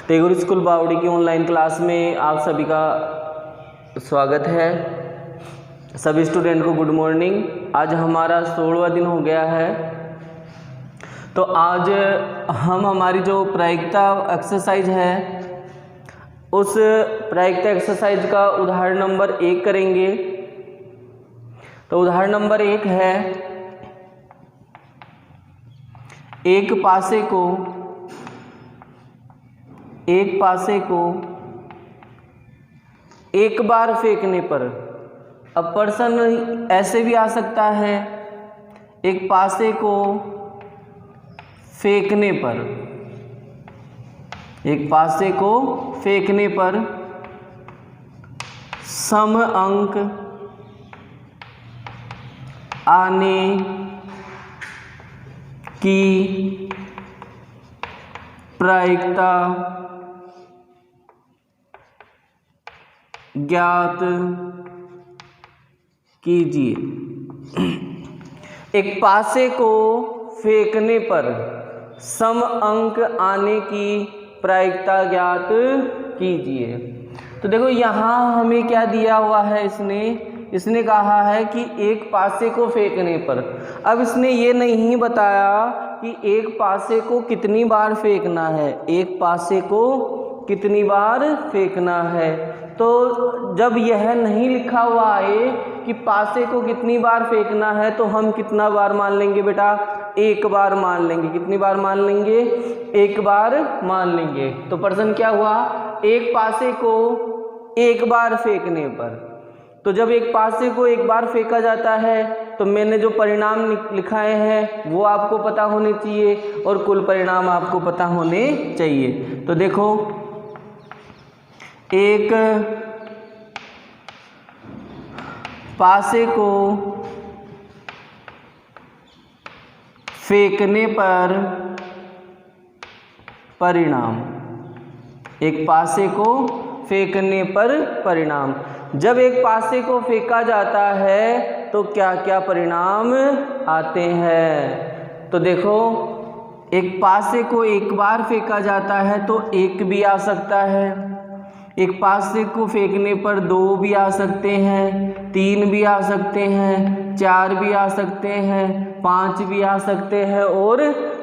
Tagore school बावड़ी की online class में आप सभी का स्वागत है। सभी स्टूडेंट को गुड मॉर्निंग। आज हमारा 16वां दिन हो गया है। तो आज हम हमारी जो प्रायिकता एक्सरसाइज है उस प्रायिकता एक्सरसाइज का उदाहरण नंबर 1 करेंगे। तो उदाहरण नंबर 1 है, एक पासे को एक बार फेंकने पर, अब प्रश्न ऐसे भी आ सकता है, एक पासे को फेंकने पर सम अंक आने की प्रायिकता ज्ञात कीजिए। एक पासे को फेंकने पर सम अंक आने की प्रायिकता ज्ञात कीजिए। तो देखो यहाँ हमें क्या दिया हुआ है, इसने कहा है कि एक पासे को फेंकने पर। अब इसने ये नहीं बताया कि एक पासे को कितनी बार फेंकना है, एक पासे को कितनी बार फेंकना है। तो जब यह नहीं लिखा हुआ है कि पासे को कितनी बार फेंकना है, तो हम कितना बार मान लेंगे बेटा? एक बार मान लेंगे। कितनी बार मान लेंगे? एक बार मान लेंगे। तो प्रश्न क्या हुआ? एक पासे को एक बार फेंकने पर। तो जब एक पासे को एक बार फेंका जाता है तो मैंने जो परिणाम लिखाए हैं वो आपको पता होने चाहिए और कुल परिणाम आपको पता होने चाहिए। तो देखो, एक पासे को फेंकने पर परिणाम, एक पासे को फेंकने पर परिणाम। जब एक पासे को फेंका जाता है तो क्या क्या परिणाम आते हैं? तो देखो, एक पासे को एक बार फेंका जाता है तो एक भी आ सकता है, एक पासे को फेंकने पर 2 भी आ सकते हैं, 3 भी आ सकते हैं, 4 भी आ सकते हैं, 5 भी आ सकते हैं और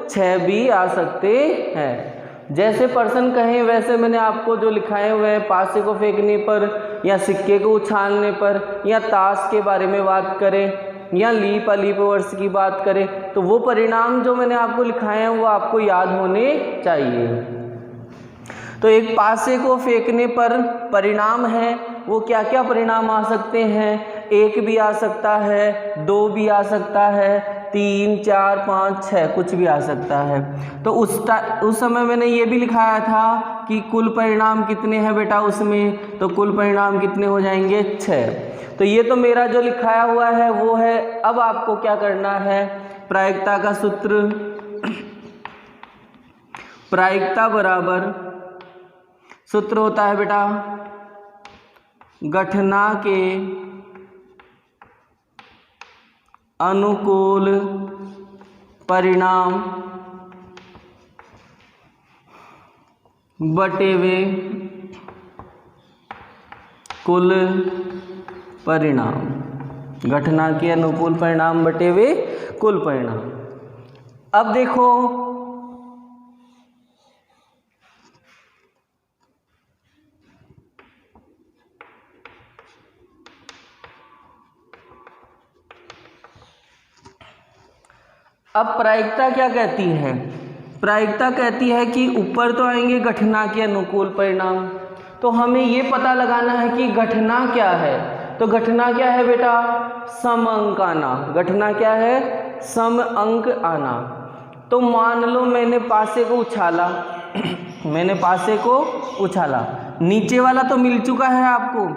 6 भी आ सकते हैं। जैसे प्रश्न कहें वैसे मैंने आपको जो लिखाए हुए हैं, पासे को फेंकने पर या सिक्के को उछालने पर या ताश के बारे में बात करें या लीप अलीप वर्ष की बात करें, तो वो परिणाम जो मैंने आपको लिखाए हैं वो आपको याद होने चाहिए। तो एक पासे को फेंकने पर परिणाम है, वो क्या क्या परिणाम आ सकते हैं? 1 भी आ सकता है, 2 भी आ सकता है, 3, 4, 5, 6 कुछ भी आ सकता है। तो उस समय मैंने ये भी लिखाया था कि कुल परिणाम कितने हैं बेटा उसमें, तो कुल परिणाम कितने हो जाएंगे? 6। तो ये तो मेरा जो लिखाया हुआ है वो है। अब आपको क्या करना है? प्रायिकता का सूत्र, प्रायिकता बराबर सूत्र होता है बेटा घटना के अनुकूल परिणाम बटेवे कुल परिणाम, घटना के अनुकूल परिणाम बटेवे कुल परिणाम। अब देखो, अब प्रायिकता क्या कहती है? प्रायिकता कहती है कि ऊपर तो आएंगे घटना के अनुकूल परिणाम, तो हमें ये पता लगाना है कि घटना क्या है। तो घटना क्या है बेटा? सम अंक आना। घटना क्या है? सम अंक आना। तो मान लो मैंने पासे को उछाला मैंने पासे को उछाला, नीचे वाला तो मिल चुका है आपको।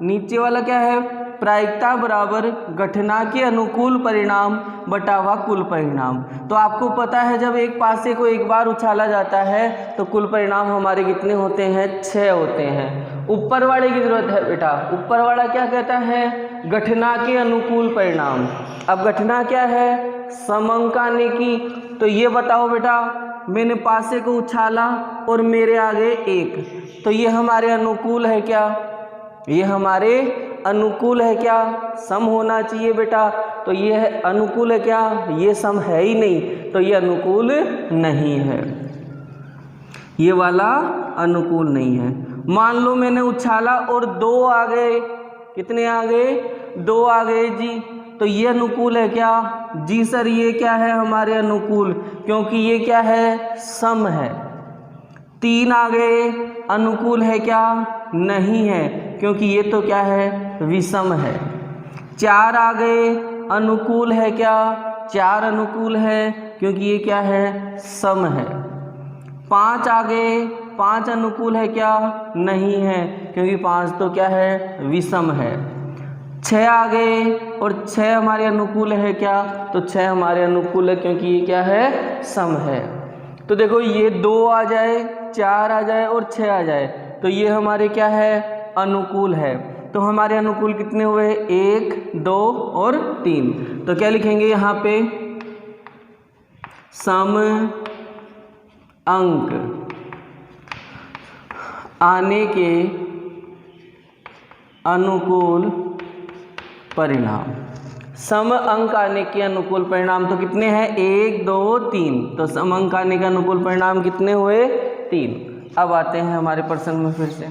नीचे वाला क्या है? प्रायिकता बराबर घटना के अनुकूल परिणाम बटावा कुल परिणाम। तो आपको पता है जब एक पासे को एक बार उछाला जाता है तो कुल परिणाम हमारे कितने होते हैं? 6 होते हैं। ऊपर वाले की जरूरत है बेटा। ऊपर वाला क्या कहता है? घटना के अनुकूल परिणाम। अब घटना क्या है? समअंक आने की। तो ये बताओ बेटा, मैंने पासे को उछाला और मेरे आगे एक, तो ये हमारे अनुकूल है क्या? ये हमारे अनुकूल है क्या? सम होना चाहिए बेटा। तो ये अनुकूल है क्या? ये सम है ही नहीं, तो ये अनुकूल नहीं है, ये वाला अनुकूल नहीं है। मान लो मैंने उछाला और 2 आ गए, कितने आ गए? 2 आ गए जी, तो ये अनुकूल है क्या? जी सर ये क्या है हमारे अनुकूल, क्योंकि ये क्या है? सम है। 3 आ गए, अनुकूल है क्या? नहीं है, क्योंकि ये तो क्या है? विषम है। 4 आ गए, अनुकूल है क्या? 4 अनुकूल है, क्योंकि ये क्या है? सम है। 5 आ गए, 5 अनुकूल है क्या? नहीं है, क्योंकि 5 तो क्या है? विषम है। 6 आ गए और 6 हमारे अनुकूल है क्या? तो 6 हमारे अनुकूल है, क्योंकि ये क्या है? सम है। तो देखो ये 2 आ जाए, 4 आ जाए और 6 आ जाए, तो ये हमारे क्या है? अनुकूल है। तो हमारे अनुकूल कितने हुए? 1, 2 और 3। तो क्या लिखेंगे यहाँ पे? सम अंक आने के अनुकूल परिणाम। सम अंक आने के अनुकूल परिणाम तो कितने हैं? 1, 2, 3। तो सम अंक आने के अनुकूल परिणाम कितने हुए? 3। अब आते हैं हमारे प्रश्न में फिर से।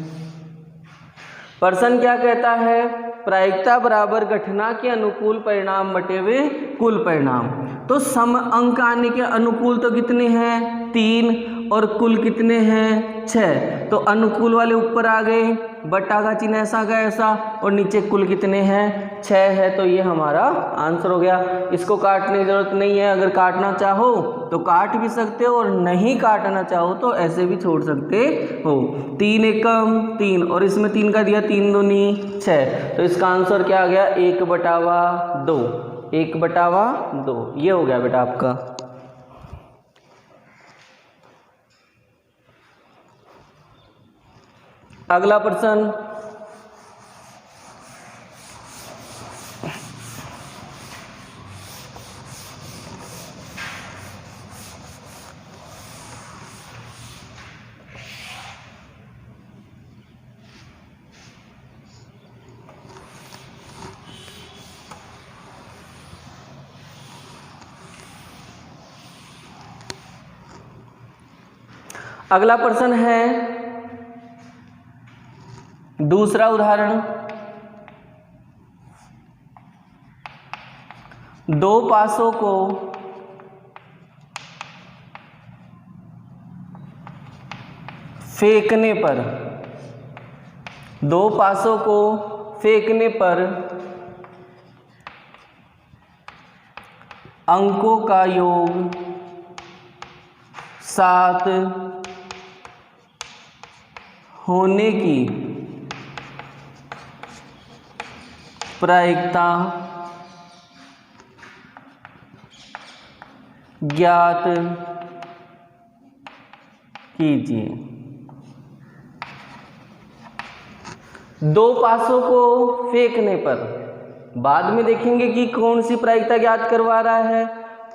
प्रश्न क्या कहता है? प्रायिकता बराबर घटना के अनुकूल परिणाम बटे हुए कुल परिणाम। तो सम अंक आने के अनुकूल तो कितने हैं? 3, और कुल कितने हैं? 6। तो अनुकूल वाले ऊपर आ गए, बटा का चिन्ह ऐसा का ऐसा, और नीचे कुल कितने हैं? 6 है। तो ये हमारा आंसर हो गया। इसको काटने की जरूरत नहीं है, अगर काटना चाहो तो काट भी सकते हो, और नहीं काटना चाहो तो ऐसे भी छोड़ सकते हो। 3 एकम 3, और इसमें 3 का दिया, 3 दूनी 6। तो इसका आंसर क्या आ गया? 1/2। 1/2 ये हो गया बेटा आपका। अगला प्रश्न, अगला प्रश्न है दूसरा उदाहरण। 2 पासों को फेंकने पर, 2 पासों को फेंकने पर अंकों का योग 7 होने की प्रायिकता ज्ञात कीजिए। 2 पासों को फेंकने पर, बाद में देखेंगे कि कौन सी प्रायिकता ज्ञात करवा रहा है।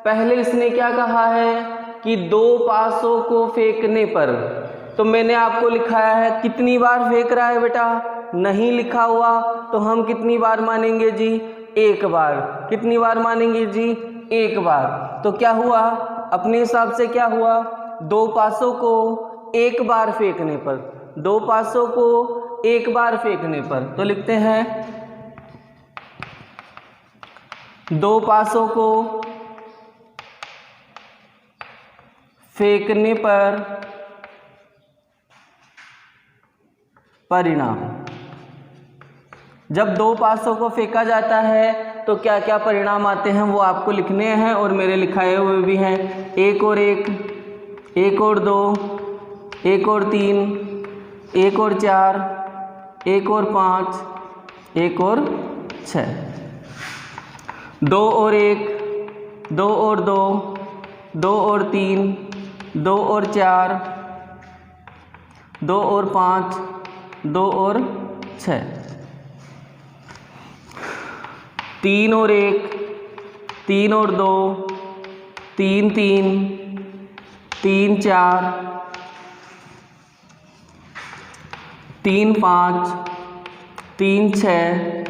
पहले इसने क्या कहा है कि 2 पासों को फेंकने पर, तो मैंने आपको लिखाया है कितनी बार फेंक रहा है बेटा? नहीं लिखा हुआ, तो हम कितनी बार मानेंगे जी? 1 बार। कितनी बार मानेंगे जी? 1 बार। तो क्या हुआ? अपने हिसाब से क्या हुआ? 2 पासों को 1 बार फेंकने पर, 2 पासों को 1 बार फेंकने पर, तो लिखते हैं 2 पासों को फेंकने पर परिणाम। जब 2 पासों को फेंका जाता है तो क्या क्या परिणाम आते हैं वो आपको लिखने हैं, और मेरे लिखाए हुए भी हैं। 1 और 1, 1 और 2, 1 और 3, 1 और 4, 1 और 5, 1 और 6, 2 और 1, 2 और 2, 2 और 3, 2 और 4, 2 और 5, 2 और 6, 3 और 1, 3 और 2, 3, 3, 3 4 3 5 3 6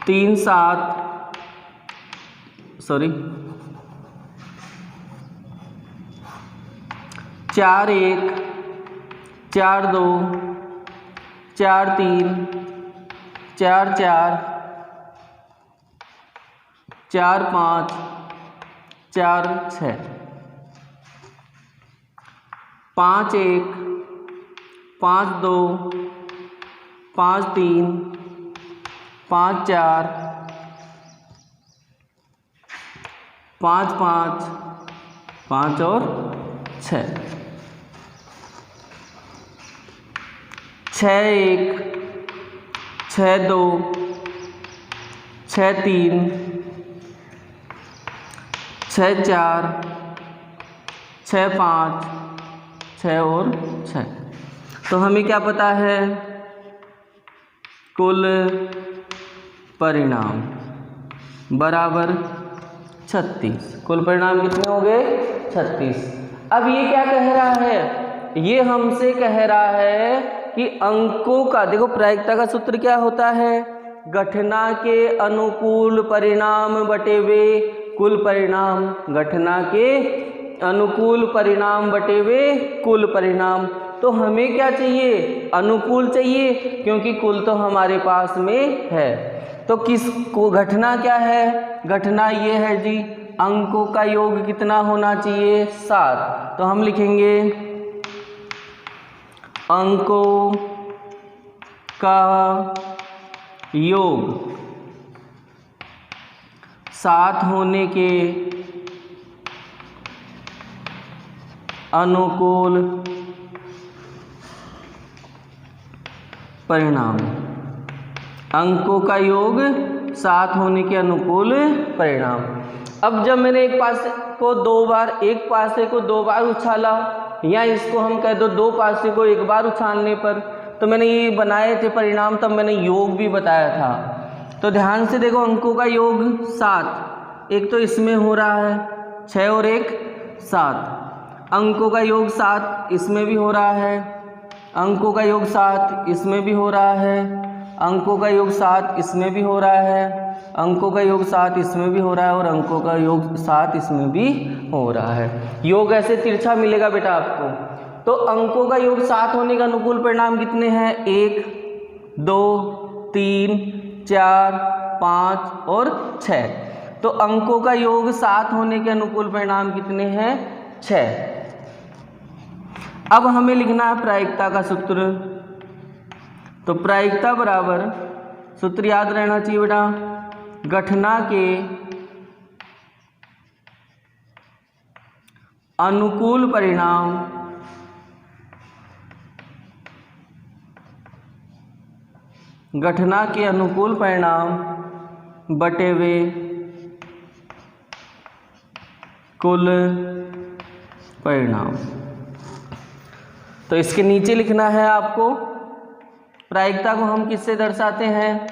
3 7 4 1 4 2 4 3 4 4 4 5 4 6 5 1 5 2 5 3 5 4 5 5 5 और 6 6 1 6 2 6 3 6 4 6 5 6 और 6। तो हमें क्या पता है? कुल परिणाम बराबर 36। कुल परिणाम कितने हो गए? 36। अब ये क्या कह रहा है? ये हमसे कह रहा है कि अंकों का, देखो प्रायिकता का सूत्र क्या होता है? घटना के अनुकूल परिणाम बटे वे कुल परिणाम। घटना के अनुकूल परिणाम बटे वे कुल परिणाम। तो हमें क्या चाहिए? अनुकूल चाहिए, क्योंकि कुल तो हमारे पास में है। तो किस को घटना क्या है? घटना ये है जी, अंकों का योग कितना होना चाहिए? 7। तो हम लिखेंगे अंकों का योग 7 होने के अनुकूल परिणाम। अंकों का योग 7 होने के अनुकूल परिणाम। अब जब मैंने एक पासे को दो बार उछाला, या इसको हम कह दो 2 पासे को एक बार उछालने पर, तो मैंने ये बनाए थे परिणाम, तब मैंने योग भी बताया था। तो ध्यान से देखो, अंकों का योग 7, एक तो इसमें हो रहा है 6 और 1 7। अंकों का योग 7 इसमें भी हो रहा है, अंकों का योग 7 इसमें भी हो रहा है, अंकों का योग 7 इसमें भी हो रहा है, अंकों का योग 7 इसमें भी हो रहा है, और अंकों का योग 7 इसमें भी हो रहा है। योग ऐसे तिरछा मिलेगा बेटा आपको। तो अंकों का योग 7 होने का अनुकूल परिणाम कितने हैं? 1 2 3 4 5 और 6। तो अंकों का योग 7 होने के अनुकूल परिणाम कितने हैं? 6। अब हमें लिखना है प्रायिकता का सूत्र। तो प्रायिकता बराबर, सूत्र याद रहना चाहिए बेटा, घटना के अनुकूल परिणाम घटना के अनुकूल परिणाम बटे वे कुल परिणाम। तो इसके नीचे लिखना है आपको, प्रायिकता को हम किससे दर्शाते हैं?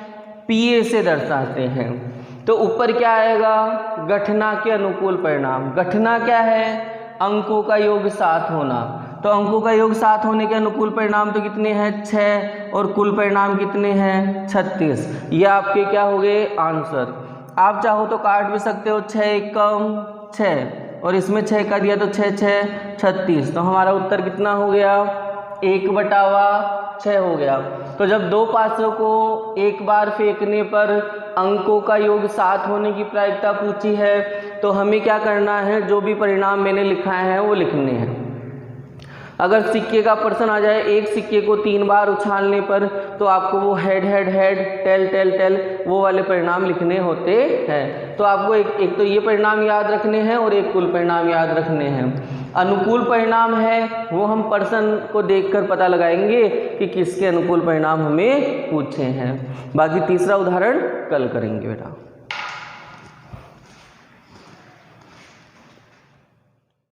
PA से दर्शाते हैं। तो ऊपर क्या आएगा? घटना के अनुकूल परिणाम। घटना क्या है? अंकों का योग 7 होना। तो अंकों का योग 7 होने के अनुकूल परिणाम तो कितने हैं? 6। और कुल परिणाम कितने हैं? 36। ये आपके क्या हो गए? आंसर। आप चाहो तो काट भी सकते हो, 6 एकम 6 और इसमें 6 का दिया तो 6 6 36। तो हमारा उत्तर कितना हो गया? 1/6 हो गया। तो जब 2 पासों को एक बार फेंकने पर अंकों का योग 7 होने की प्रायिकता पूछी है, तो हमें क्या करना है? जो भी परिणाम मैंने लिखा है वो लिखने हैं। अगर सिक्के का प्रश्न आ जाए, एक सिक्के को 3 बार उछालने पर, तो आपको वो head head head tail tail tail वो वाले परिणाम लिखने होते हैं। तो आपको एक तो ये परिणाम याद रखने हैं और एक कुल परिणाम याद रखने हैं। अनुकूल परिणाम है वो हम प्रश्न को देखकर पता लगाएंगे कि किसके अनुकूल परिणाम हमें पूछे हैं। बाकी तीसरा उदाहरण कल करेंगे बेटा।